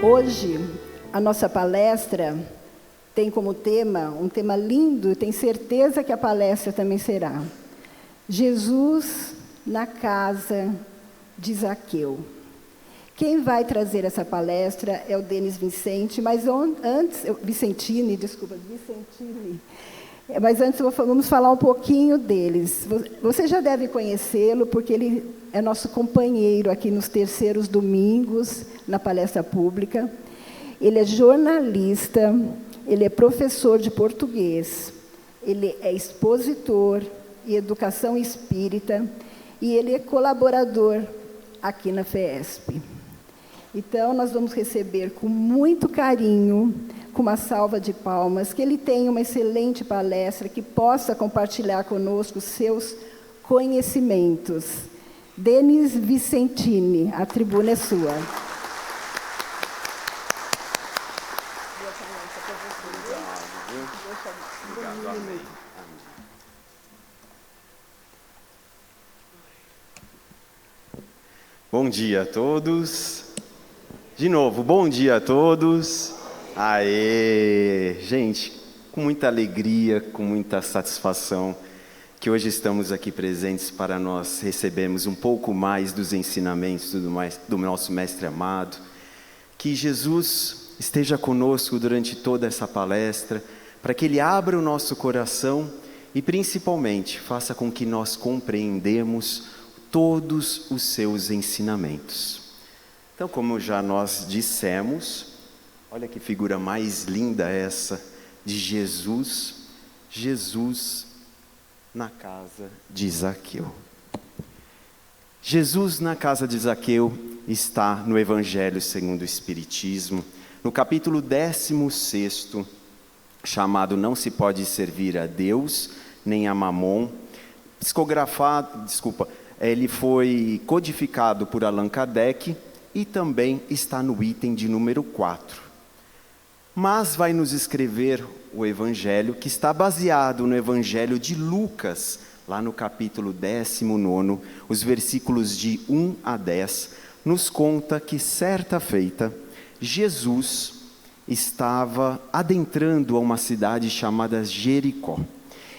Hoje, a nossa palestra tem como tema, um tema lindo, e tenho certeza que a palestra também será: Jesus na casa de Zaqueu. Quem vai trazer essa palestra é o Denis Vicentini, mas antes vamos falar um pouquinho deles. Você já deve conhecê-lo, porque ele é nosso companheiro aqui nos terceiros domingos, na palestra pública. Ele é jornalista, ele é professor de português, ele é expositor em educação espírita e ele é colaborador aqui na FESP. Então, nós vamos receber com muito carinho, com uma salva de palmas, que ele tenha uma excelente palestra, que possa compartilhar conosco seus conhecimentos. Denis Vicentini, a tribuna é sua. Bom dia a todos. De novo, bom dia a todos. Aê! Gente, com muita alegria, com muita satisfação, que hoje estamos aqui presentes para nós recebermos um pouco mais dos ensinamentos do nosso Mestre amado. Que Jesus esteja conosco durante toda essa palestra, para que Ele abra o nosso coração e, principalmente, faça com que nós compreendamos todos os seus ensinamentos. Então, como já nós dissemos, olha que figura mais linda essa de Jesus na casa de Zaqueu. Jesus na casa de Zaqueu está no Evangelho segundo o Espiritismo, no capítulo 16, chamado Não se pode servir a Deus nem a Mamon, ele foi codificado por Allan Kardec e também está no item de número 4. Mas vai nos escrever o Evangelho, que está baseado no Evangelho de Lucas, lá no capítulo 19, os versículos de 1 a 10, nos conta que certa feita, Jesus estava adentrando a uma cidade chamada Jericó.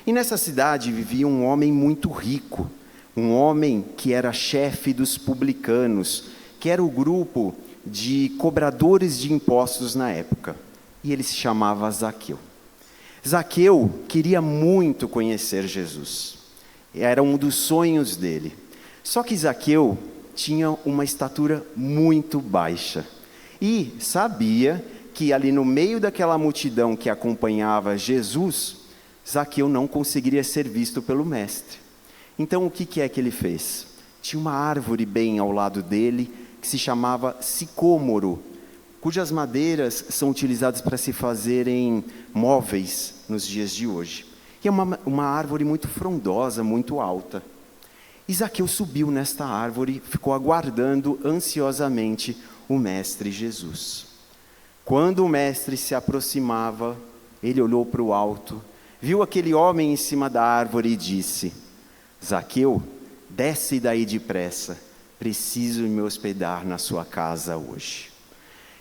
E nessa cidade vivia um homem muito rico, um homem que era chefe dos publicanos, que era o grupo de cobradores de impostos na época. E ele se chamava Zaqueu. Zaqueu queria muito conhecer Jesus. Era um dos sonhos dele. Só que Zaqueu tinha uma estatura muito baixa. E sabia que ali no meio daquela multidão que acompanhava Jesus, Zaqueu não conseguiria ser visto pelo mestre. Então o que é que ele fez? Tinha uma árvore bem ao lado dele, que se chamava sicômoro, cujas madeiras são utilizadas para se fazerem móveis nos dias de hoje. E é uma árvore muito frondosa, muito alta. E Zaqueu subiu nesta árvore, ficou aguardando ansiosamente o Mestre Jesus. Quando o Mestre se aproximava, ele olhou para o alto, viu aquele homem em cima da árvore e disse: Zaqueu, desce daí depressa, preciso me hospedar na sua casa hoje.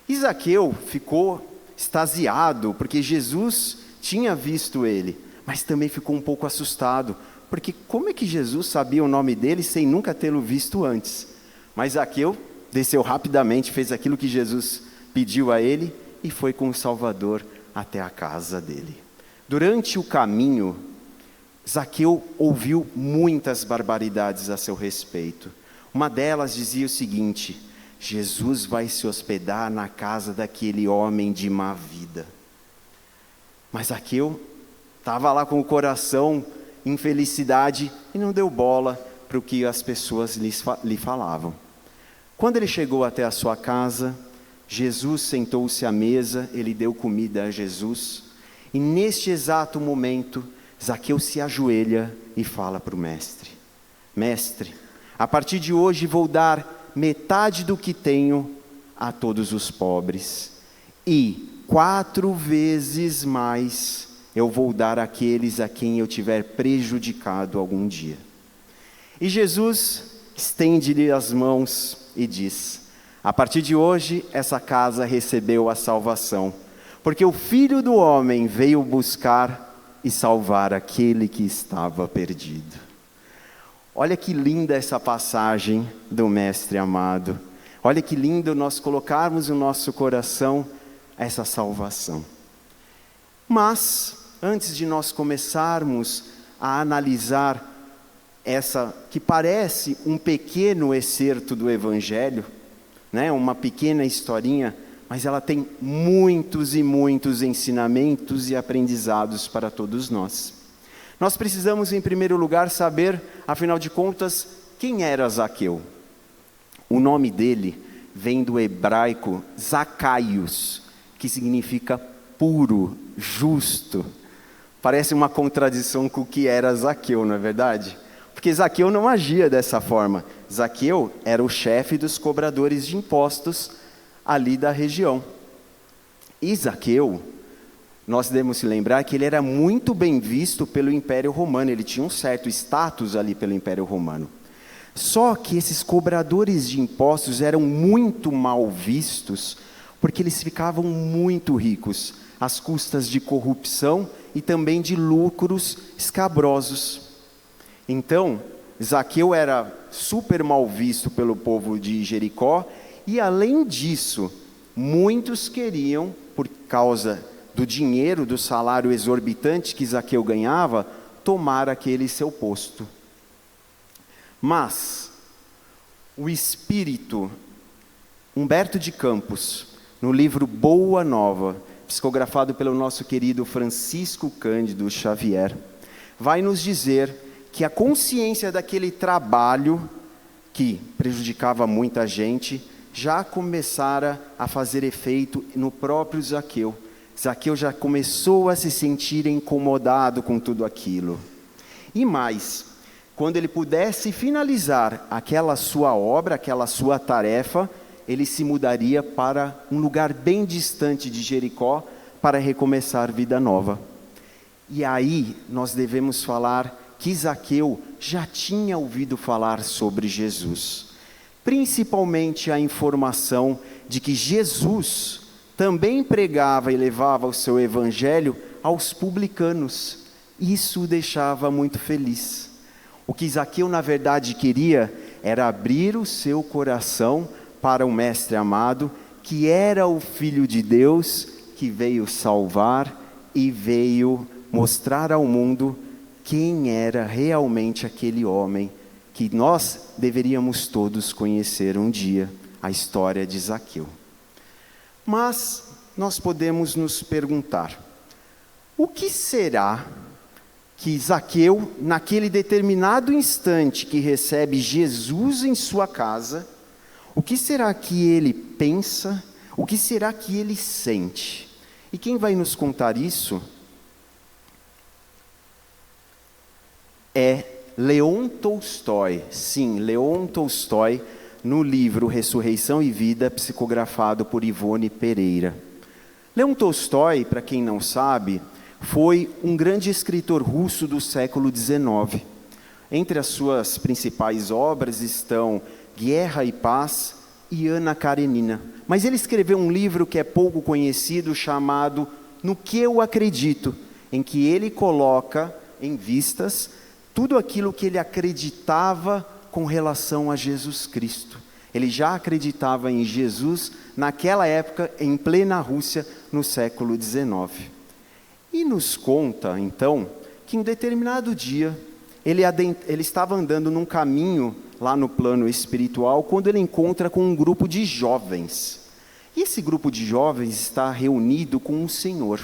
E Zaqueu ficou extasiado, porque Jesus tinha visto ele, mas também ficou um pouco assustado, porque como é que Jesus sabia o nome dele sem nunca tê-lo visto antes? Mas Zaqueu desceu rapidamente, fez aquilo que Jesus pediu a ele e foi com o Salvador até a casa dele. Durante o caminho, Zaqueu ouviu muitas barbaridades a seu respeito. Uma delas dizia o seguinte: Jesus vai se hospedar na casa daquele homem de má vida. Mas Zaqueu estava lá com o coração em felicidade e não deu bola para o que as pessoas lhe falavam. Quando ele chegou até a sua casa, Jesus sentou-se à mesa, ele deu comida a Jesus, e neste exato momento, Zaqueu se ajoelha e fala para o mestre: Mestre, a partir de hoje vou dar metade do que tenho a todos os pobres, e 4 vezes mais eu vou dar àqueles a quem eu tiver prejudicado algum dia. E Jesus estende-lhe as mãos e diz: A partir de hoje, essa casa recebeu a salvação, porque o Filho do Homem veio buscar e salvar aquele que estava perdido. Olha que linda essa passagem do Mestre amado. Olha que lindo nós colocarmos no nosso coração essa salvação. Mas, antes de nós começarmos a analisar essa que parece um pequeno excerto do Evangelho, né, uma pequena historinha, mas ela tem muitos e muitos ensinamentos e aprendizados para todos nós. Nós precisamos, em primeiro lugar, saber, afinal de contas, quem era Zaqueu. O nome dele vem do hebraico Zacaios, que significa puro, justo. Parece uma contradição com o que era Zaqueu, não é verdade? Porque Zaqueu não agia dessa forma. Zaqueu era o chefe dos cobradores de impostos ali da região. E Zaqueu, nós devemos lembrar que ele era muito bem visto pelo Império Romano, ele tinha um certo status ali pelo Império Romano. Só que esses cobradores de impostos eram muito mal vistos, porque eles ficavam muito ricos, às custas de corrupção e também de lucros escabrosos. Então, Zaqueu era super mal visto pelo povo de Jericó, e além disso, muitos queriam, por causa do dinheiro, do salário exorbitante que Zaqueu ganhava, tomar aquele seu posto. Mas, o espírito Humberto de Campos, no livro Boa Nova, psicografado pelo nosso querido Francisco Cândido Xavier, vai nos dizer que a consciência daquele trabalho que prejudicava muita gente já começara a fazer efeito no próprio Zaqueu. Zaqueu já começou a se sentir incomodado com tudo aquilo. E mais, quando ele pudesse finalizar aquela sua obra, aquela sua tarefa, ele se mudaria para um lugar bem distante de Jericó para recomeçar vida nova. E aí nós devemos falar que Zaqueu já tinha ouvido falar sobre Jesus, principalmente a informação de que Jesus também pregava e levava o seu evangelho aos publicanos. Isso o deixava muito feliz. O que Zaqueu na verdade queria era abrir o seu coração para o Mestre amado, que era o Filho de Deus, que veio salvar e veio mostrar ao mundo quem era realmente aquele homem que nós deveríamos todos conhecer um dia, a história de Zaqueu. Mas nós podemos nos perguntar, o que será que Zaqueu, naquele determinado instante que recebe Jesus em sua casa, o que será que ele pensa, o que será que ele sente? E quem vai nos contar isso é Leon Tolstói. Sim, Leon Tolstói, no livro Ressurreição e Vida, psicografado por Ivone Pereira. Leon Tolstói, para quem não sabe, foi um grande escritor russo do século XIX. Entre as suas principais obras estão Guerra e Paz e Ana Karenina. Mas ele escreveu um livro que é pouco conhecido, chamado No que eu acredito, em que ele coloca em vistas tudo aquilo que ele acreditava com relação a Jesus Cristo. Ele já acreditava em Jesus naquela época, em plena Rússia, no século XIX. E nos conta, então, que em determinado dia, ele estava andando num caminho lá no plano espiritual, quando ele encontra com um grupo de jovens. E esse grupo de jovens está reunido com um senhor.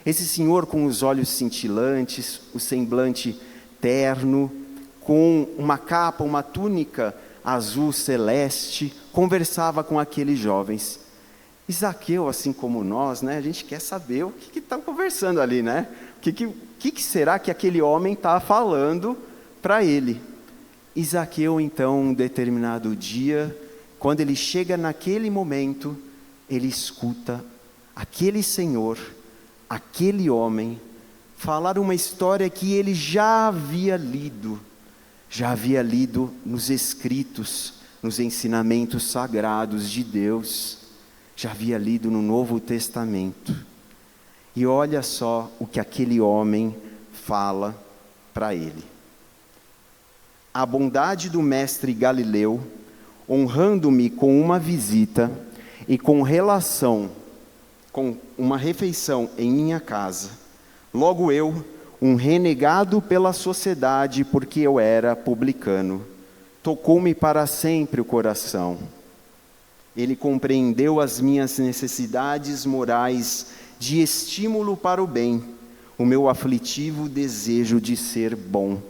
Esse senhor com os olhos cintilantes, o semblante terno, com uma capa, uma túnica azul celeste, conversava com aqueles jovens. E Zaqueu, assim como nós, né, a gente quer saber o que estão conversando ali, né? O que será que aquele homem está falando para ele? E Zaqueu, então, um determinado dia, quando ele chega naquele momento, ele escuta aquele senhor, aquele homem, falar uma história que ele já havia lido nos escritos nos ensinamentos sagrados de Deus, já havia lido no Novo Testamento. E olha só o que aquele homem fala para ele. A bondade do mestre Galileu, honrando-me com uma visita e com uma refeição em minha casa, logo eu, um renegado pela sociedade porque eu era publicano, tocou-me para sempre o coração. Ele compreendeu as minhas necessidades morais de estímulo para o bem, o meu aflitivo desejo de ser bom.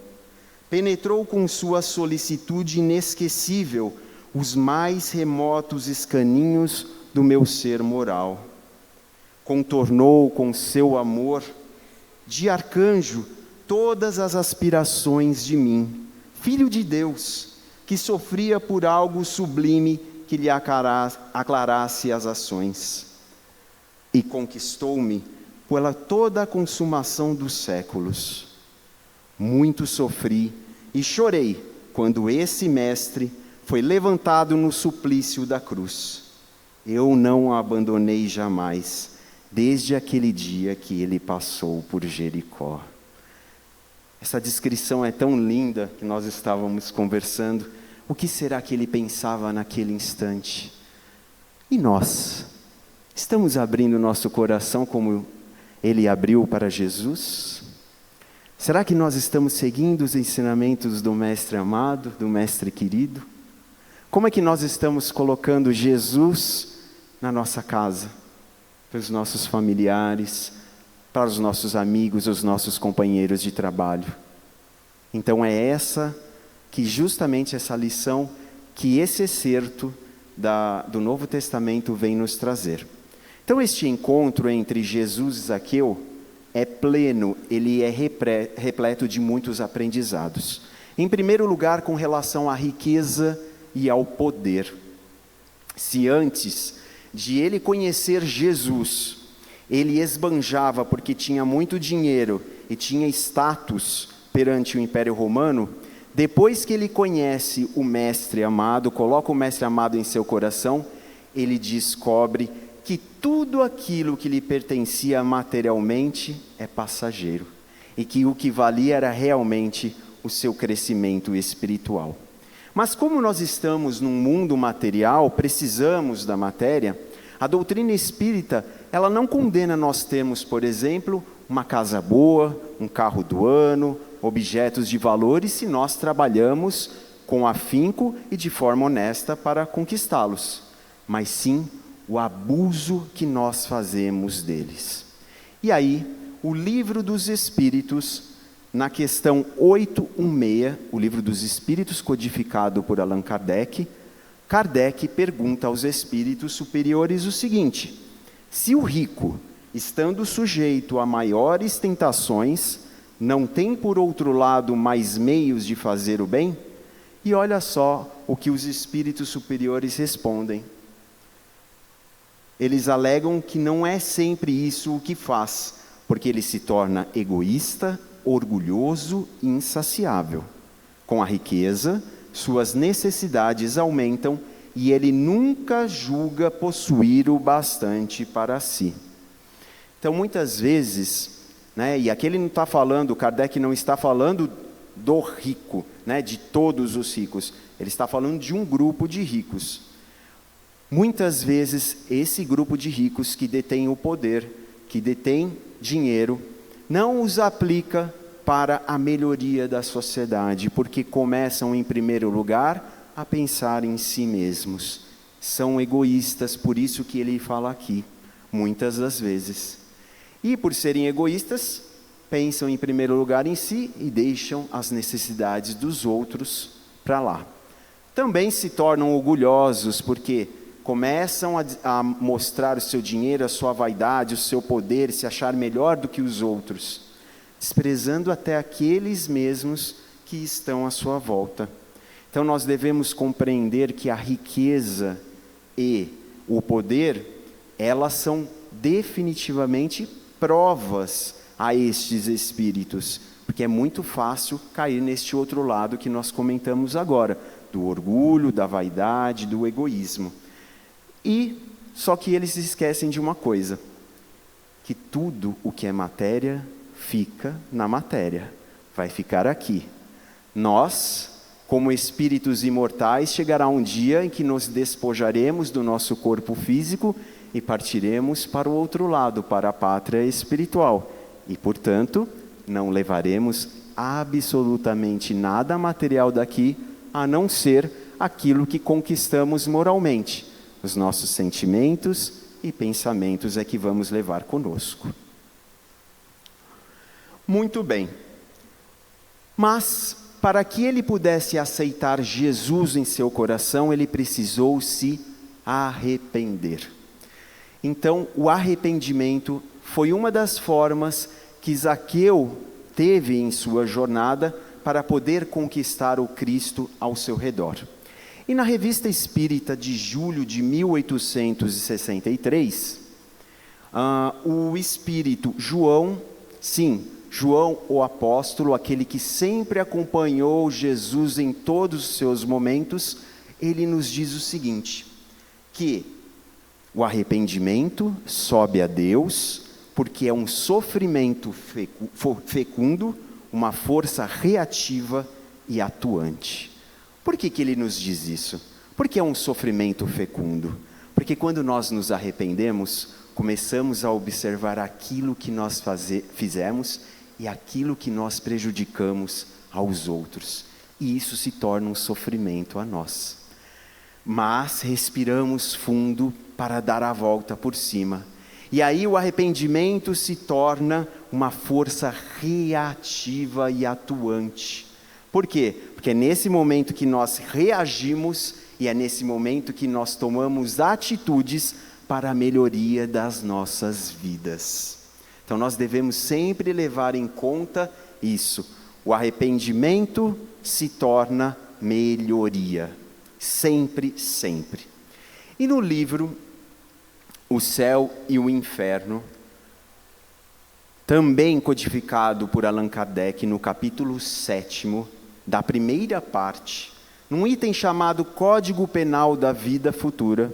Penetrou com sua solicitude inesquecível os mais remotos escaninhos do meu ser moral. Contornou com seu amor de arcanjo todas as aspirações de mim, filho de Deus, que sofria por algo sublime que lhe aclarasse as ações. E conquistou-me pela toda a consumação dos séculos. Muito sofri e chorei quando esse mestre foi levantado no suplício da cruz. Eu não o abandonei jamais, desde aquele dia que ele passou por Jericó. Essa descrição é tão linda que nós estávamos conversando. O que será que ele pensava naquele instante? E nós? Estamos abrindo nosso coração como ele abriu para Jesus? Será que nós estamos seguindo os ensinamentos do Mestre amado, do Mestre querido? Como é que nós estamos colocando Jesus na nossa casa, para os nossos familiares, para os nossos amigos, os nossos companheiros de trabalho? Então é justamente essa lição que esse excerto do Novo Testamento vem nos trazer. Então este encontro entre Jesus e Zaqueu é pleno, ele é repleto de muitos aprendizados. Em primeiro lugar, com relação à riqueza e ao poder. Se antes de ele conhecer Jesus, ele esbanjava porque tinha muito dinheiro e tinha status perante o Império Romano, depois que ele conhece o Mestre amado, coloca o Mestre amado em seu coração, ele descobre que tudo aquilo que lhe pertencia materialmente é passageiro, e que o que valia era realmente o seu crescimento espiritual. Mas como nós estamos num mundo material, precisamos da matéria, a doutrina espírita, ela não condena nós termos, por exemplo, uma casa boa, um carro do ano, objetos de valores, se nós trabalhamos com afinco e de forma honesta para conquistá-los, mas sim o abuso que nós fazemos deles. E aí, o Livro dos Espíritos, na questão 816, o Livro dos Espíritos codificado por Allan Kardec, Kardec pergunta aos espíritos superiores o seguinte: se o rico, estando sujeito a maiores tentações, não tem por outro lado mais meios de fazer o bem? E olha só o que os espíritos superiores respondem. Eles alegam que não é sempre isso o que faz, porque ele se torna egoísta, orgulhoso e insaciável. Com a riqueza, suas necessidades aumentam e ele nunca julga possuir o bastante para si. Então, muitas vezes, e aqui ele não está falando, Kardec não está falando do rico, de todos os ricos, ele está falando de um grupo de ricos. Muitas vezes, esse grupo de ricos que detém o poder, que detém dinheiro, não os aplica para a melhoria da sociedade, porque começam, em primeiro lugar, a pensar em si mesmos. São egoístas, por isso que ele fala aqui, muitas das vezes. E por serem egoístas, pensam em primeiro lugar em si e deixam as necessidades dos outros para lá. Também se tornam orgulhosos, porque começam a mostrar o seu dinheiro, a sua vaidade, o seu poder, se achar melhor do que os outros, desprezando até aqueles mesmos que estão à sua volta. Então nós devemos compreender que a riqueza e o poder, elas são definitivamente provas a estes espíritos, porque é muito fácil cair neste outro lado que nós comentamos agora, do orgulho, da vaidade, do egoísmo. Só que eles esquecem de uma coisa, que tudo o que é matéria fica na matéria, vai ficar aqui. Nós, como espíritos imortais, chegará um dia em que nos despojaremos do nosso corpo físico e partiremos para o outro lado, para a pátria espiritual. E, portanto, não levaremos absolutamente nada material daqui, a não ser aquilo que conquistamos moralmente. Os nossos sentimentos e pensamentos é que vamos levar conosco. Muito bem. Mas, para que ele pudesse aceitar Jesus em seu coração, ele precisou se arrepender. Então, o arrependimento foi uma das formas que Zaqueu teve em sua jornada para poder conquistar o Cristo ao seu redor. E na Revista Espírita de julho de 1863, o espírito João, João o apóstolo, aquele que sempre acompanhou Jesus em todos os seus momentos, ele nos diz o seguinte, que o arrependimento sobe a Deus, porque é um sofrimento fecundo, uma força reativa e atuante. Por que ele nos diz isso? Porque é um sofrimento fecundo. Porque quando nós nos arrependemos, começamos a observar aquilo que nós fizemos e aquilo que nós prejudicamos aos outros. E isso se torna um sofrimento a nós. Mas respiramos fundo para dar a volta por cima. E aí o arrependimento se torna uma força reativa e atuante. Por quê? Porque é nesse momento que nós reagimos e é nesse momento que nós tomamos atitudes para a melhoria das nossas vidas. Então nós devemos sempre levar em conta isso. O arrependimento se torna melhoria. Sempre, sempre. E no livro O Céu e o Inferno, também codificado por Allan Kardec no capítulo 7º, da primeira parte, num item chamado Código Penal da Vida Futura,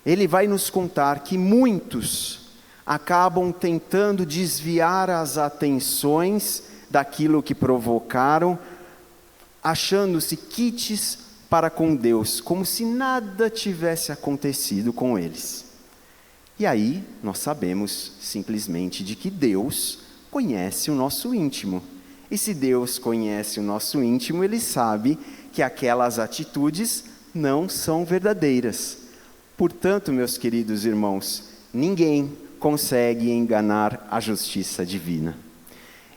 ele vai nos contar que muitos acabam tentando desviar as atenções daquilo que provocaram, achando-se quites para com Deus, como se nada tivesse acontecido com eles. E aí nós sabemos simplesmente de que Deus conhece o nosso íntimo. E se Deus conhece o nosso íntimo, Ele sabe que aquelas atitudes não são verdadeiras. Portanto, meus queridos irmãos, ninguém consegue enganar a justiça divina.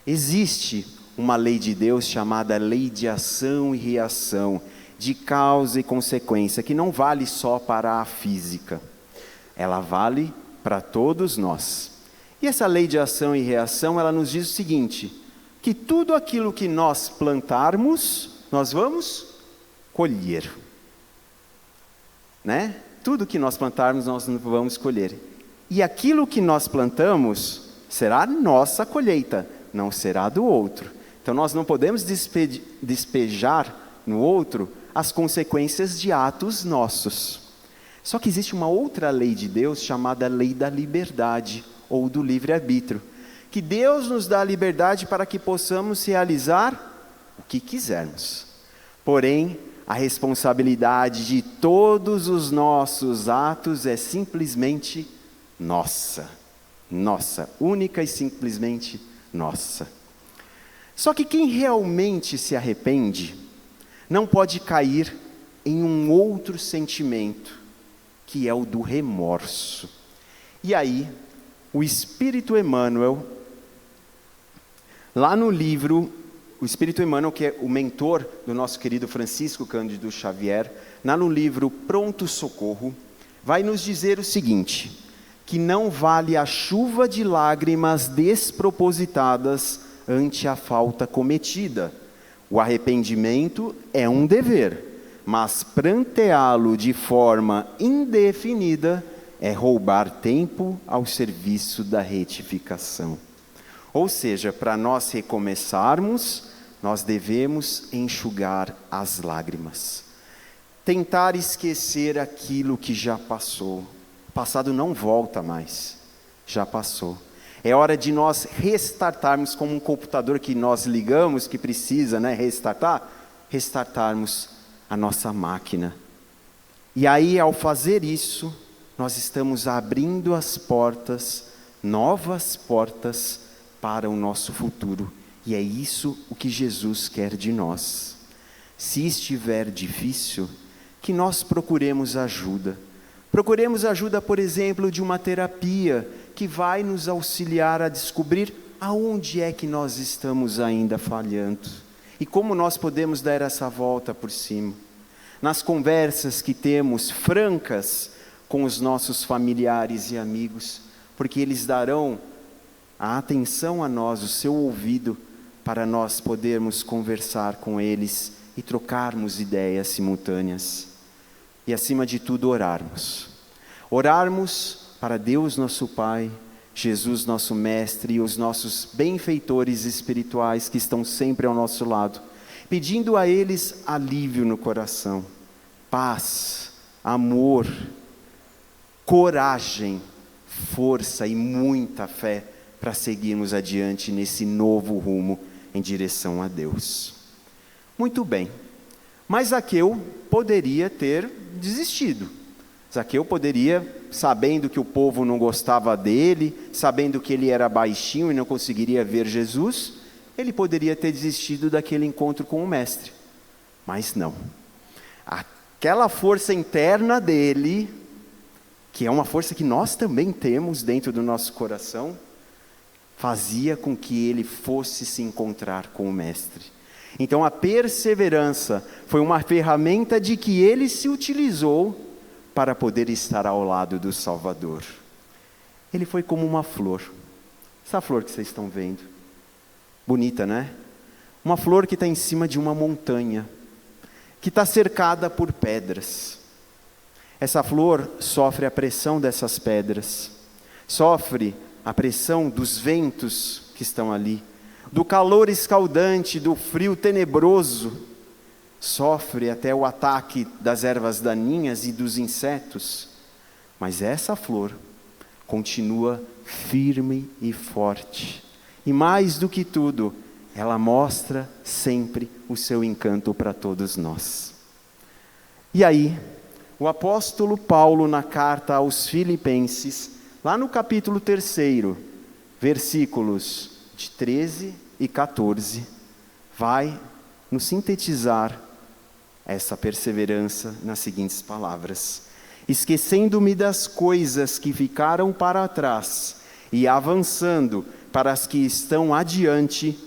Existe uma lei de Deus chamada lei de ação e reação, de causa e consequência, que não vale só para a física. Ela vale para todos nós. E essa lei de ação e reação, ela nos diz o seguinte, que tudo aquilo que nós plantarmos, nós vamos colher. Né? Tudo que nós plantarmos, nós vamos colher. E aquilo que nós plantamos, será nossa colheita, não será do outro. Então nós não podemos despejar no outro as consequências de atos nossos. Só que existe uma outra lei de Deus chamada lei da liberdade, ou do livre-arbítrio, que Deus nos dá a liberdade para que possamos realizar o que quisermos. Porém, a responsabilidade de todos os nossos atos é simplesmente nossa, única e simplesmente nossa. Só que quem realmente se arrepende, não pode cair em um outro sentimento, que é o do remorso. E aí, o Espírito Emmanuel, lá no livro, o Espírito Emmanuel, que é o mentor do nosso querido Francisco Cândido Xavier, lá no livro Pronto Socorro, vai nos dizer o seguinte, que não vale a chuva de lágrimas despropositadas ante a falta cometida. O arrependimento é um dever, mas pranteá-lo de forma indefinida é roubar tempo ao serviço da retificação. Ou seja, para nós recomeçarmos, nós devemos enxugar as lágrimas. tentar esquecer aquilo que já passou. O passado não volta mais, já passou. É hora de nós restartarmos, como um computador que nós ligamos, que precisa, restartarmos a nossa máquina. E aí, ao fazer isso, nós estamos abrindo as portas, novas portas, para o nosso futuro. E é isso o que Jesus quer de nós. Se estiver difícil, que nós procuremos ajuda. Procuremos ajuda, por exemplo, de uma terapia que vai nos auxiliar a descobrir aonde é que nós estamos ainda falhando e como nós podemos dar essa volta por cima. Nas conversas que temos francas com os nossos familiares e amigos, porque eles darão a atenção a nós, o seu ouvido, para nós podermos conversar com eles e trocarmos ideias simultâneas. E acima de tudo, orarmos. Orarmos para Deus nosso Pai, Jesus nosso Mestre e os nossos benfeitores espirituais que estão sempre ao nosso lado, pedindo a eles alívio no coração, paz, amor, coragem, força e muita fé para seguirmos adiante nesse novo rumo em direção a Deus. Muito bem, mas Zaqueu poderia ter desistido. Zaqueu poderia, sabendo que o povo não gostava dele, sabendo que ele era baixinho e não conseguiria ver Jesus, ele poderia ter desistido daquele encontro com o mestre. Mas não. Aquela força interna dele, que é uma força que nós também temos dentro do nosso coração, fazia com que ele fosse se encontrar com o mestre. Então a perseverança foi uma ferramenta de que ele se utilizou para poder estar ao lado do Salvador. Ele foi como uma flor. Essa flor que vocês estão vendo. Bonita, né? Uma flor que está em cima de uma montanha, que está cercada por pedras. Essa flor sofre a pressão dessas pedras, sofre a pressão dos ventos que estão ali, do calor escaldante, do frio tenebroso, sofre até o ataque das ervas daninhas e dos insetos, mas essa flor continua firme e forte, e mais do que tudo, ela mostra sempre o seu encanto para todos nós. E aí, o apóstolo Paulo, na carta aos Filipenses, lá no capítulo 3, versículos de 13 e 14, vai nos sintetizar essa perseverança nas seguintes palavras: esquecendo-me das coisas que ficaram para trás e avançando para as que estão adiante,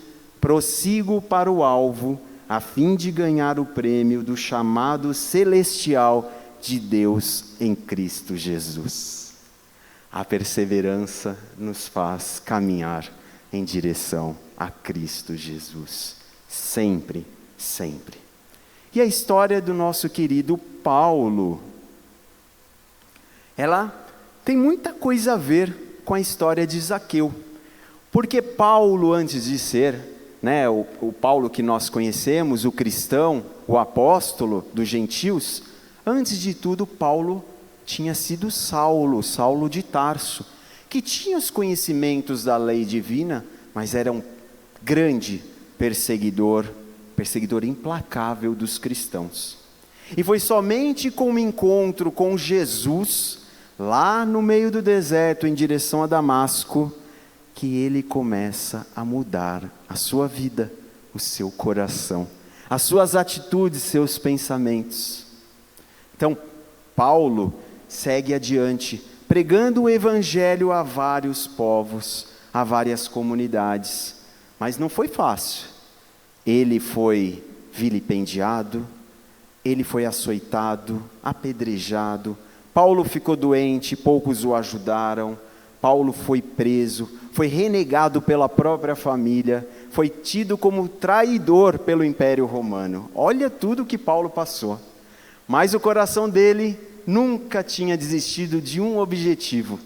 prossigo para o alvo, a fim de ganhar o prêmio do chamado celestial de Deus em Cristo Jesus. A perseverança nos faz caminhar em direção a Cristo Jesus, sempre, sempre. E a história do nosso querido Paulo, ela tem muita coisa a ver com a história de Zaqueu, porque Paulo, antes de ser, o Paulo que nós conhecemos, o cristão, o apóstolo dos gentios, antes de tudo, Paulo tinha sido Saulo de Tarso, que tinha os conhecimentos da lei divina, mas era um grande perseguidor implacável dos cristãos. E foi somente com o encontro com Jesus, lá no meio do deserto, em direção a Damasco, que ele começa a mudar a sua vida, o seu coração, as suas atitudes, seus pensamentos. Então, Paulo segue adiante, pregando o evangelho a vários povos, a várias comunidades, mas não foi fácil. Ele foi vilipendiado, ele foi açoitado, apedrejado, Paulo ficou doente, poucos o ajudaram, Paulo foi preso, foi renegado pela própria família, foi tido como traidor pelo Império Romano. Olha tudo que Paulo passou. Mas o coração dele nunca tinha desistido de um objetivo,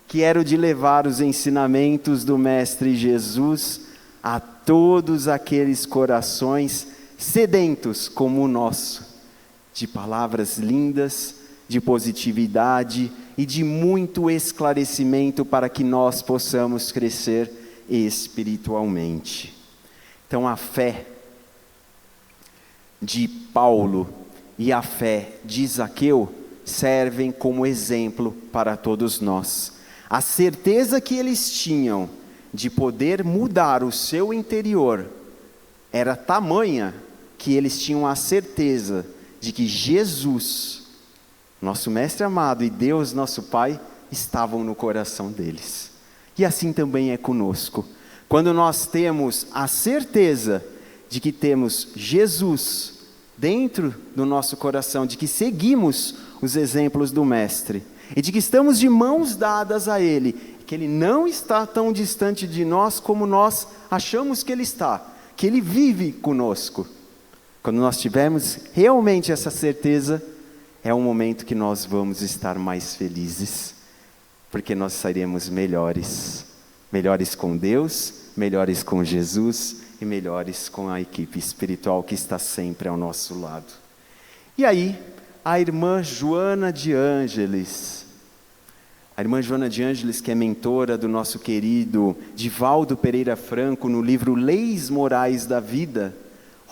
que era o de levar os ensinamentos do Mestre Jesus a todos aqueles corações sedentos como o nosso, de palavras lindas, de positividade e de muito esclarecimento para que nós possamos crescer espiritualmente. Então, a fé de Paulo e a fé de Zaqueu servem como exemplo para todos nós. A certeza que eles tinham de poder mudar o seu interior era tamanha que eles tinham a certeza de que Jesus, nosso Mestre amado, e Deus, nosso Pai, estavam no coração deles. E assim também é conosco. Quando nós temos a certeza de que temos Jesus dentro do nosso coração, de que seguimos os exemplos do Mestre, e de que estamos de mãos dadas a Ele, que Ele não está tão distante de nós como nós achamos que Ele está, que Ele vive conosco. Quando nós tivermos realmente essa certeza, é um momento que nós vamos estar mais felizes, porque nós seremos melhores, melhores com Deus, melhores com Jesus e melhores com a equipe espiritual que está sempre ao nosso lado. E aí, a irmã Joana de Ângeles, que é mentora do nosso querido Divaldo Pereira Franco no livro Leis Morais da Vida,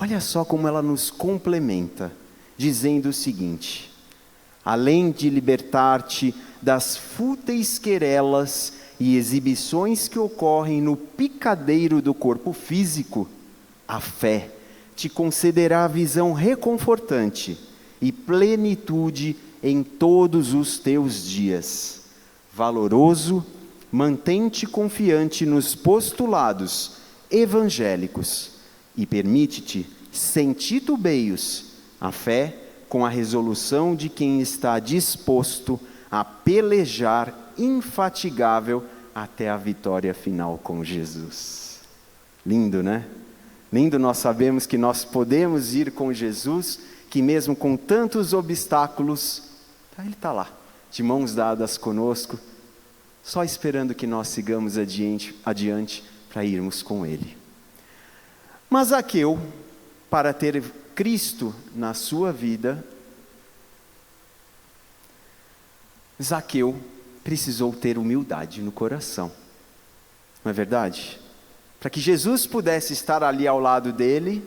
olha só como ela nos complementa, dizendo o seguinte: além de libertar-te das fúteis querelas e exibições que ocorrem no picadeiro do corpo físico, a fé te concederá a visão reconfortante e plenitude em todos os teus dias. Valoroso, mantém-te confiante nos postulados evangélicos e permite-te, sem titubeios, a fé com a resolução de quem está disposto a pelejar infatigável até a vitória final com Jesus. Lindo, né? Lindo, nós sabemos que nós podemos ir com Jesus, que mesmo com tantos obstáculos, Ele está lá, de mãos dadas conosco, só esperando que nós sigamos adiante para irmos com Ele. Mas Zaqueu, para ter Cristo na sua vida, Zaqueu precisou ter humildade no coração, não é verdade? Para que Jesus pudesse estar ali ao lado dele,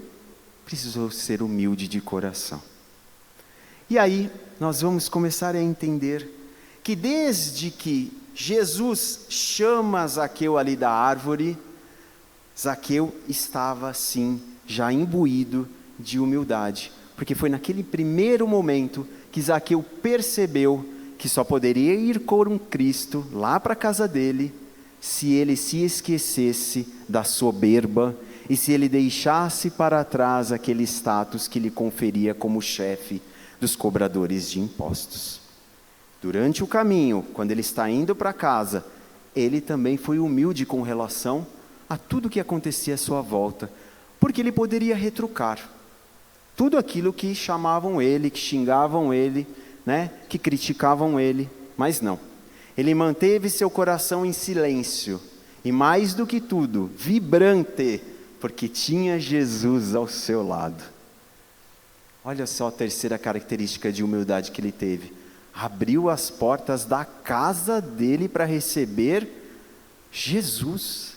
precisou ser humilde de coração. E aí, nós vamos começar a entender que desde que Jesus chama Zaqueu ali da árvore, Zaqueu estava sim, já imbuído de humildade, porque foi naquele primeiro momento que Zaqueu percebeu que só poderia ir com Cristo lá para a casa dele, se ele se esquecesse da soberba e se ele deixasse para trás aquele status que lhe conferia como chefe dos cobradores de impostos. Durante o caminho, quando ele está indo para casa, ele também foi humilde com relação a tudo que acontecia à sua volta, porque ele poderia retrucar tudo aquilo que chamavam ele, que xingavam ele, que criticavam ele, mas não. Ele manteve seu coração em silêncio, e mais do que tudo, vibrante, porque tinha Jesus ao seu lado. Olha só a terceira característica de humildade que ele teve: abriu as portas da casa dele para receber Jesus.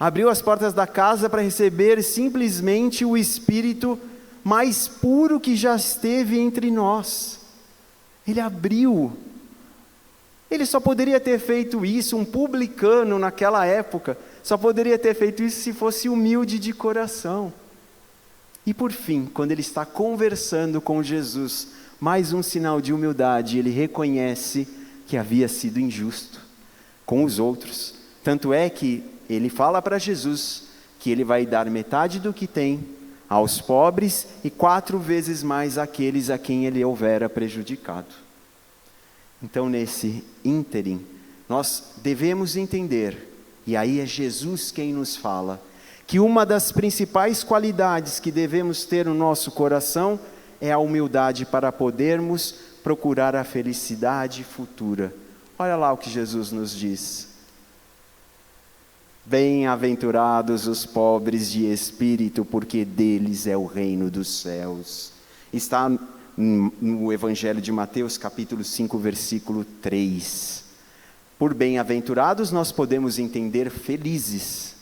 Abriu as portas da casa para receber simplesmente o Espírito mais puro que já esteve entre nós. Ele abriu. Ele só poderia ter feito isso, um publicano naquela época, só poderia ter feito isso se fosse humilde de coração. E por fim, quando ele está conversando com Jesus, mais um sinal de humildade, ele reconhece que havia sido injusto com os outros. Tanto é que ele fala para Jesus que ele vai dar metade do que tem aos pobres e 4 vezes mais àqueles a quem ele houvera prejudicado. Então, nesse ínterim, nós devemos entender, e aí é Jesus quem nos fala, que uma das principais qualidades que devemos ter no nosso coração é a humildade para podermos procurar a felicidade futura. Olha lá o que Jesus nos diz: bem-aventurados os pobres de espírito, porque deles é o reino dos céus. Está no Evangelho de Mateus, capítulo 5, versículo 3. Por bem-aventurados nós podemos entender felizes.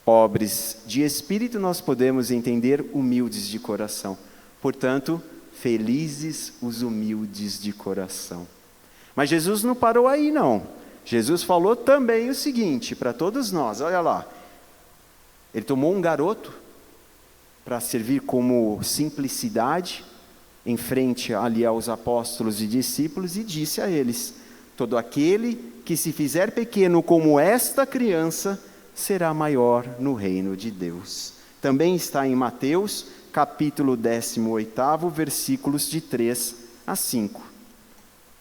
Pobres de espírito nós podemos entender humildes de coração. Portanto, felizes os humildes de coração. Mas Jesus não parou aí, não. Jesus falou também o seguinte para todos nós, olha lá. Ele tomou um garoto para servir como simplicidade em frente ali aos apóstolos e discípulos e disse a eles: todo aquele que se fizer pequeno como esta criança será maior no reino de Deus. Também está em Mateus, capítulo 18, versículos de 3 a 5.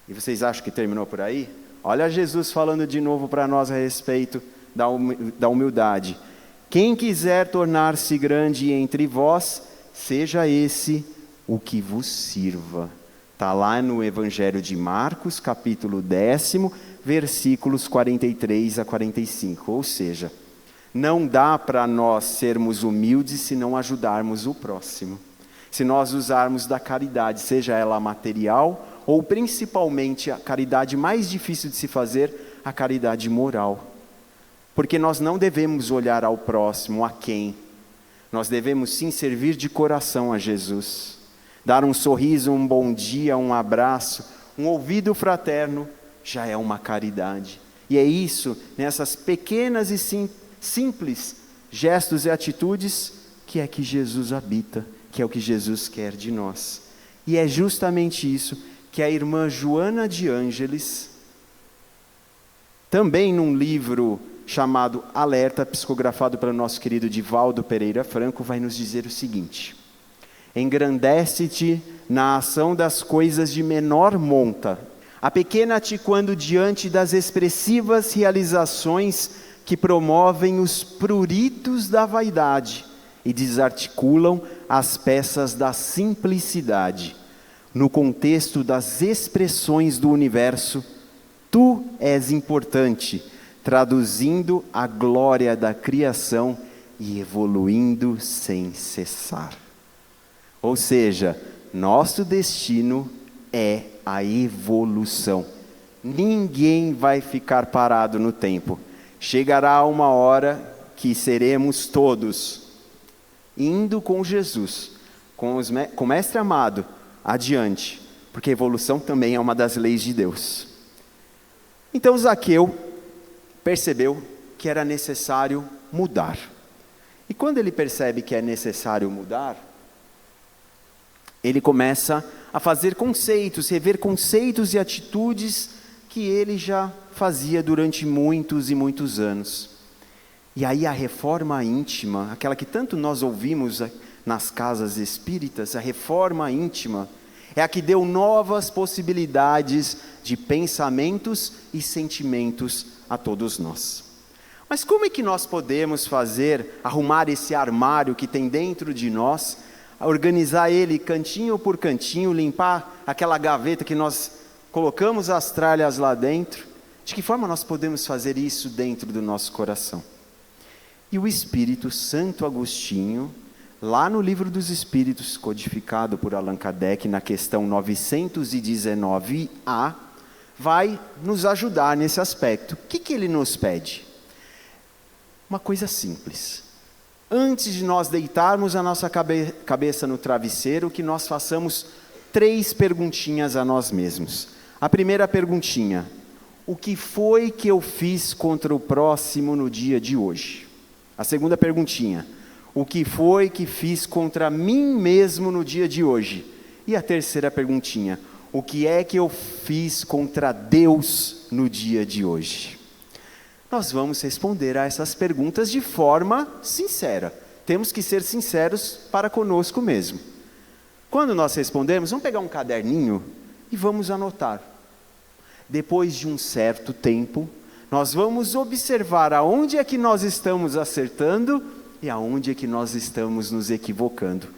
E vocês acham que terminou por aí? Olha Jesus falando de novo para nós a respeito da humildade. Quem quiser tornar-se grande entre vós, seja esse o que vos sirva. Está lá no Evangelho de Marcos, capítulo 10, versículos 43 a 45. Ou seja, não dá para nós sermos humildes se não ajudarmos o próximo. Se nós usarmos da caridade, seja ela material ou principalmente a caridade mais difícil de se fazer, a caridade moral. Porque nós não devemos olhar ao próximo, a quem. Nós devemos sim servir de coração a Jesus. Dar um sorriso, um bom dia, um abraço, um ouvido fraterno, já é uma caridade. E é isso, nessas pequenas e simples gestos e atitudes, que é que Jesus habita, que é o que Jesus quer de nós. E é justamente isso que a irmã Joana de Ângeles, também num livro chamado Alerta, psicografado pelo nosso querido Divaldo Pereira Franco, vai nos dizer o seguinte: engrandece-te na ação das coisas de menor monta, apequena-te quando diante das expressivas realizações que promovem os pruritos da vaidade e desarticulam as peças da simplicidade. No contexto das expressões do universo, tu és importante, traduzindo a glória da criação e evoluindo sem cessar. Ou seja, nosso destino é a evolução. Ninguém vai ficar parado no tempo. Chegará uma hora que seremos todos indo com Jesus, com o Mestre amado, adiante, porque a evolução também é uma das leis de Deus. Então Zaqueu percebeu que era necessário mudar. E quando ele percebe que é necessário mudar, ele começa a fazer conceitos, rever conceitos e atitudes que ele já fazia durante muitos e muitos anos. E aí a reforma íntima, aquela que tanto nós ouvimos nas casas espíritas, a reforma íntima, é a que deu novas possibilidades de pensamentos e sentimentos a todos nós. Mas como é que nós podemos arrumar esse armário que tem dentro de nós, organizar ele cantinho por cantinho, limpar aquela gaveta que nós colocamos as tralhas lá dentro? De que forma nós podemos fazer isso dentro do nosso coração? E o Espírito Santo Agostinho, lá no Livro dos Espíritos, codificado por Allan Kardec, na questão 919A, vai nos ajudar nesse aspecto. O que ele nos pede? Uma coisa simples. Antes de nós deitarmos a nossa cabeça no travesseiro, que nós façamos 3 perguntinhas a nós mesmos. A primeira perguntinha: o que foi que eu fiz contra o próximo no dia de hoje? A segunda perguntinha: o que foi que fiz contra mim mesmo no dia de hoje? E a terceira perguntinha: o que é que eu fiz contra Deus no dia de hoje? Nós vamos responder a essas perguntas de forma sincera. Temos que ser sinceros para conosco mesmo. Quando nós respondermos, vamos pegar um caderninho e vamos anotar. Depois de um certo tempo, nós vamos observar aonde é que nós estamos acertando e aonde é que nós estamos nos equivocando.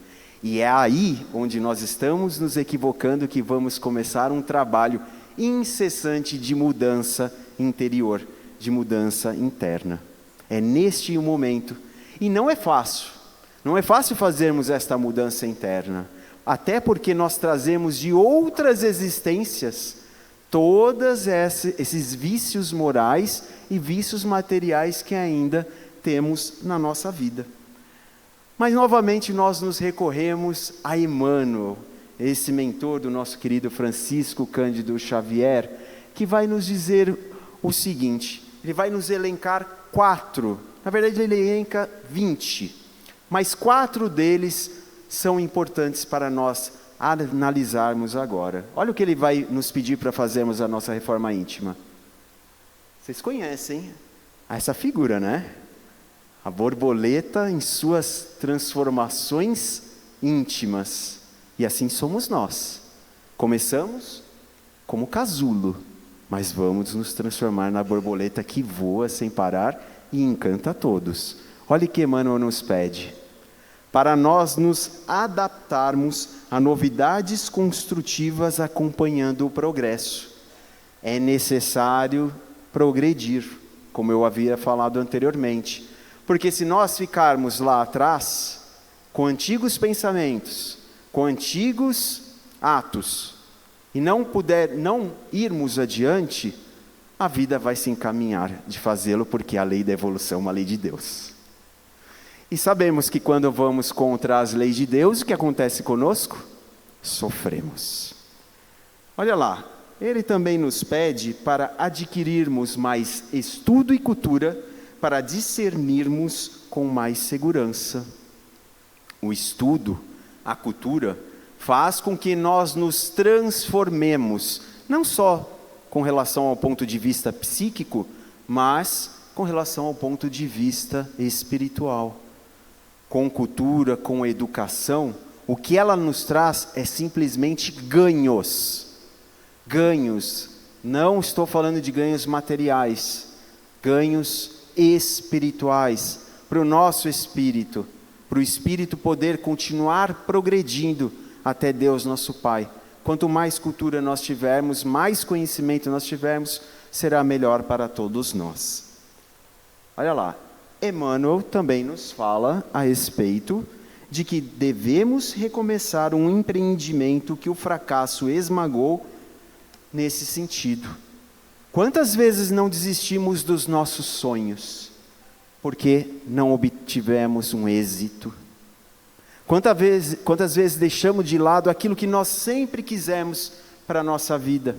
E é aí onde nós estamos nos equivocando que vamos começar um trabalho incessante de mudança interior, de mudança interna. É neste momento, e não é fácil fazermos esta mudança interna, até porque nós trazemos de outras existências todos esses vícios morais e vícios materiais que ainda temos na nossa vida. Mas novamente nós nos recorremos a Emmanuel, esse mentor do nosso querido Francisco Cândido Xavier, que vai nos dizer o seguinte, ele vai nos elencar 4, na verdade ele elenca 20, mas 4 deles são importantes para nós analisarmos agora. Olha o que ele vai nos pedir para fazermos a nossa reforma íntima. Vocês conhecem essa figura, né? A borboleta em suas transformações íntimas. E assim somos nós. Começamos como casulo, mas vamos nos transformar na borboleta que voa sem parar e encanta a todos. Olha o que Emmanuel nos pede. Para nós nos adaptarmos a novidades construtivas acompanhando o progresso, é necessário progredir, como eu havia falado anteriormente. Porque se nós ficarmos lá atrás, com antigos pensamentos, com antigos atos, e não irmos adiante, a vida vai se encaminhar de fazê-lo, porque a lei da evolução é uma lei de Deus. E sabemos que quando vamos contra as leis de Deus, o que acontece conosco? Sofremos. Olha lá, ele também nos pede para adquirirmos mais estudo e cultura, para discernirmos com mais segurança. O estudo, a cultura, faz com que nós nos transformemos, não só com relação ao ponto de vista psíquico, mas com relação ao ponto de vista espiritual. Com cultura, com educação, o que ela nos traz é simplesmente ganhos. Ganhos, não estou falando de ganhos materiais, ganhos espirituais, para o nosso espírito, para o espírito poder continuar progredindo até Deus nosso Pai. Quanto mais cultura nós tivermos, mais conhecimento nós tivermos, será melhor para todos nós. Olha lá, Emmanuel também nos fala a respeito de que devemos recomeçar um empreendimento que o fracasso esmagou nesse sentido. Quantas vezes não desistimos dos nossos sonhos, porque não obtivemos um êxito? Quantas vezes deixamos de lado aquilo que nós sempre quisemos para a nossa vida,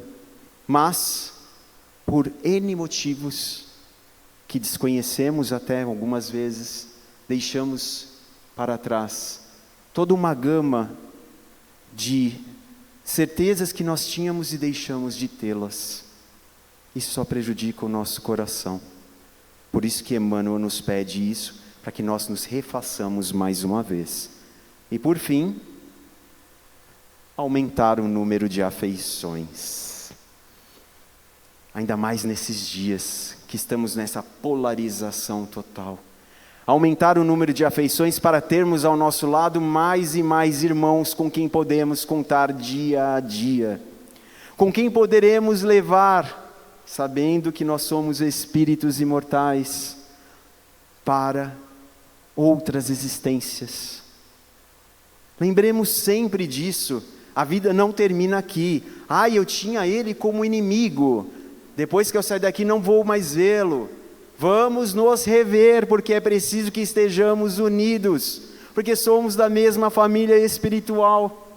mas, por N motivos, que desconhecemos até algumas vezes, deixamos para trás toda uma gama de certezas que nós tínhamos e deixamos de tê-las. Isso só prejudica o nosso coração. Por isso que Emmanuel nos pede isso, para que nós nos refaçamos mais uma vez. E por fim, aumentar o número de afeições. Ainda mais nesses dias que estamos nessa polarização total. Aumentar o número de afeições para termos ao nosso lado mais e mais irmãos com quem podemos contar dia a dia. Com quem poderemos levar, sabendo que nós somos espíritos imortais, para outras existências. Lembremos sempre disso, a vida não termina aqui. Eu tinha ele como inimigo, depois que eu sair daqui não vou mais vê-lo. Vamos nos rever, porque é preciso que estejamos unidos, porque somos da mesma família espiritual.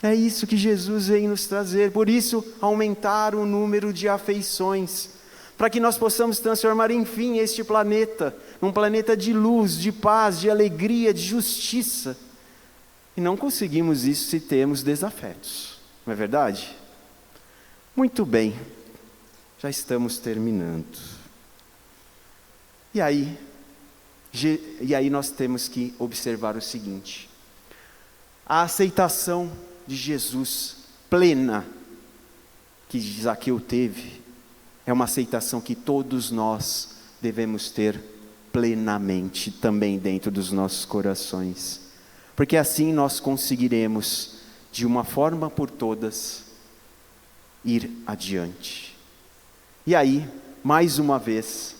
É isso que Jesus vem nos trazer, por isso aumentar o número de afeições, para que nós possamos transformar, enfim, este planeta, num planeta de luz, de paz, de alegria, de justiça. E não conseguimos isso se temos desafetos, não é verdade? Muito bem, já estamos terminando. E aí nós temos que observar o seguinte: a aceitação de Jesus plena que Zaqueu teve, é uma aceitação que todos nós devemos ter plenamente também dentro dos nossos corações, porque assim nós conseguiremos, de uma forma por todas, ir adiante. E aí, mais uma vez,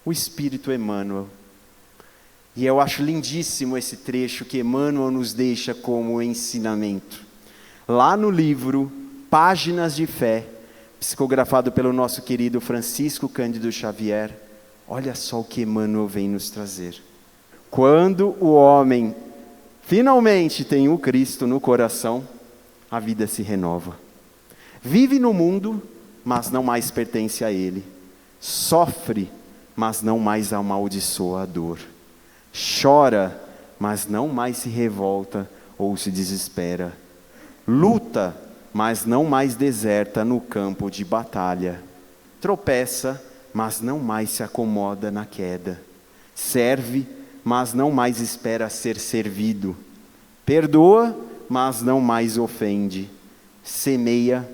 o Espírito Emmanuel, E eu acho lindíssimo esse trecho que Emmanuel nos deixa como ensinamento. Lá no livro Páginas de Fé, psicografado pelo nosso querido Francisco Cândido Xavier, olha só o que Emmanuel vem nos trazer. Quando o homem finalmente tem o Cristo no coração, a vida se renova. Vive no mundo, mas não mais pertence a ele. Sofre, mas não mais amaldiçoa a dor. Chora, mas não mais se revolta ou se desespera. Luta, mas não mais deserta no campo de batalha. Tropeça, mas não mais se acomoda na queda. Serve, mas não mais espera ser servido. Perdoa, mas não mais ofende. Semeia,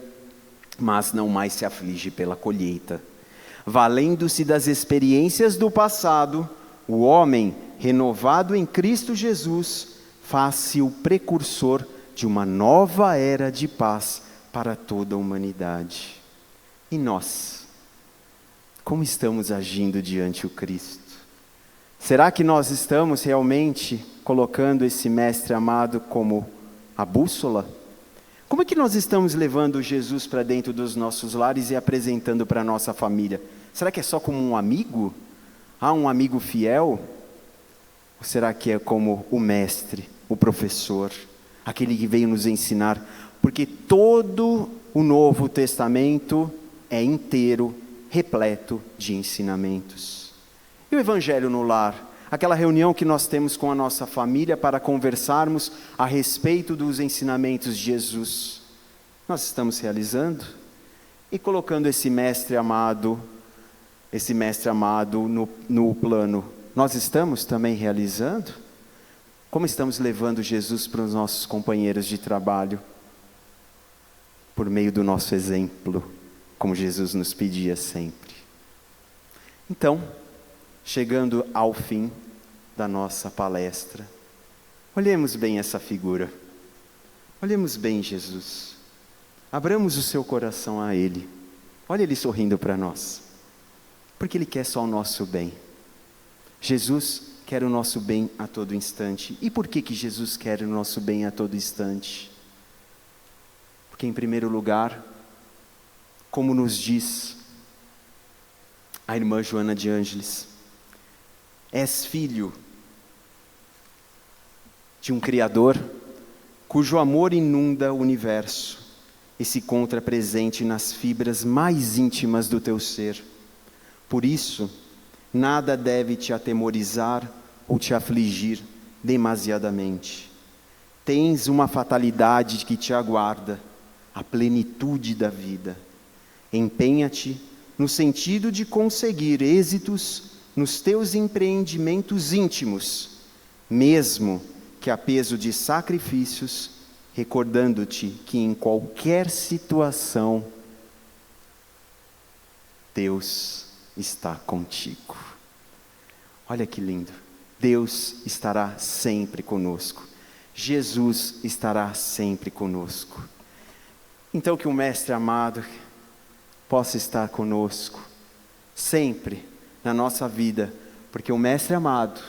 mas não mais se aflige pela colheita. Valendo-se das experiências do passado, o homem, renovado em Cristo Jesus, faz-se o precursor de uma nova era de paz para toda a humanidade. E nós, como estamos agindo diante o Cristo? Será que nós estamos realmente colocando esse Mestre amado como a bússola? Como é que nós estamos levando Jesus para dentro dos nossos lares e apresentando para a nossa família? Será que é só como um amigo? Um amigo fiel? Ou será que é como o mestre, o professor, aquele que veio nos ensinar? Porque todo o Novo Testamento é inteiro, repleto de ensinamentos. E o Evangelho no lar? Aquela reunião que nós temos com a nossa família para conversarmos a respeito dos ensinamentos de Jesus. Nós estamos realizando? E colocando esse Mestre amado no plano, nós estamos também realizando? Como estamos levando Jesus para os nossos companheiros de trabalho? Por meio do nosso exemplo, como Jesus nos pedia sempre. Então, chegando ao fim da nossa palestra, olhemos bem essa figura, olhemos bem Jesus, abramos o seu coração a Ele, olha Ele sorrindo para nós, porque Ele quer só o nosso bem. Jesus quer o nosso bem a todo instante. E por que Jesus quer o nosso bem a todo instante? Porque em primeiro lugar, como nos diz a irmã Joana de Ângeles, és filho de um Criador cujo amor inunda o universo e se encontra presente nas fibras mais íntimas do teu ser. Por isso, nada deve te atemorizar ou te afligir demasiadamente. Tens uma fatalidade que te aguarda, a plenitude da vida. Empenha-te no sentido de conseguir êxitos nos teus empreendimentos íntimos, mesmo que a peso de sacrifícios, recordando-te que em qualquer situação, Deus está contigo. Olha que lindo. Deus estará sempre conosco. Jesus estará sempre conosco. Então que o Mestre amado possa estar conosco sempre na nossa vida, porque o Mestre amado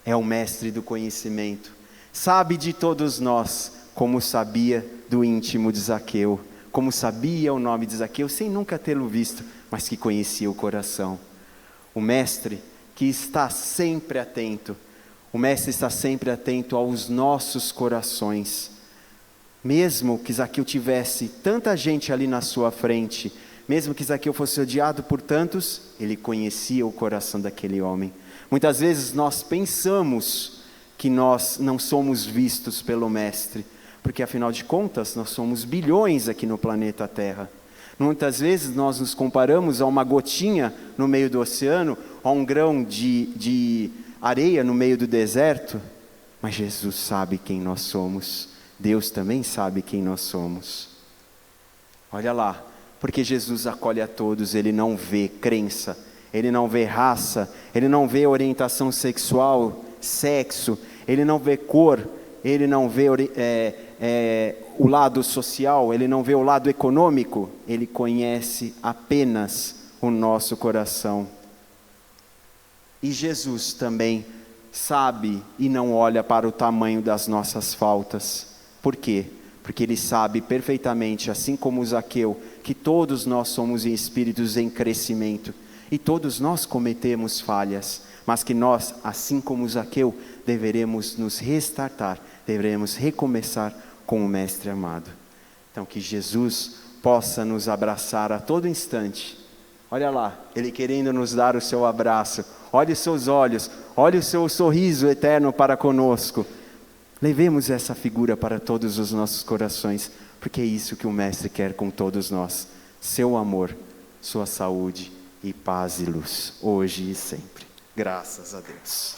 é o Mestre do conhecimento, sabe de todos nós, como sabia do íntimo de Zaqueu, como sabia o nome de Zaqueu, sem nunca tê-lo visto, mas que conhecia o coração. O Mestre que está sempre atento, o Mestre está sempre atento aos nossos corações. Mesmo que Zaqueu tivesse tanta gente ali na sua frente, mesmo que Zaqueu fosse odiado por tantos, ele conhecia o coração daquele homem. Muitas vezes nós pensamos que nós não somos vistos pelo Mestre, porque afinal de contas nós somos bilhões aqui no planeta Terra. Muitas vezes nós nos comparamos a uma gotinha no meio do oceano, a um grão de areia no meio do deserto, mas Jesus sabe quem nós somos. Deus também sabe quem nós somos. Olha lá, porque Jesus acolhe a todos, Ele não vê crença, Ele não vê raça, Ele não vê orientação sexual, sexo, Ele não vê cor, Ele não vê o lado social, Ele não vê o lado econômico, Ele conhece apenas o nosso coração. E Jesus também sabe e não olha para o tamanho das nossas faltas. Por quê? Porque Ele sabe perfeitamente, assim como Zaqueu, que todos nós somos espíritos em crescimento e todos nós cometemos falhas, mas que nós, assim como Zaqueu, deveremos nos restartar, deveremos recomeçar com o Mestre amado. Então que Jesus possa nos abraçar a todo instante. Olha lá, Ele querendo nos dar o seu abraço. Olhe os seus olhos, olhe o seu sorriso eterno para conosco. Levemos essa figura para todos os nossos corações, porque é isso que o Mestre quer com todos nós. Seu amor, sua saúde e paz e luz, hoje e sempre. Graças a Deus.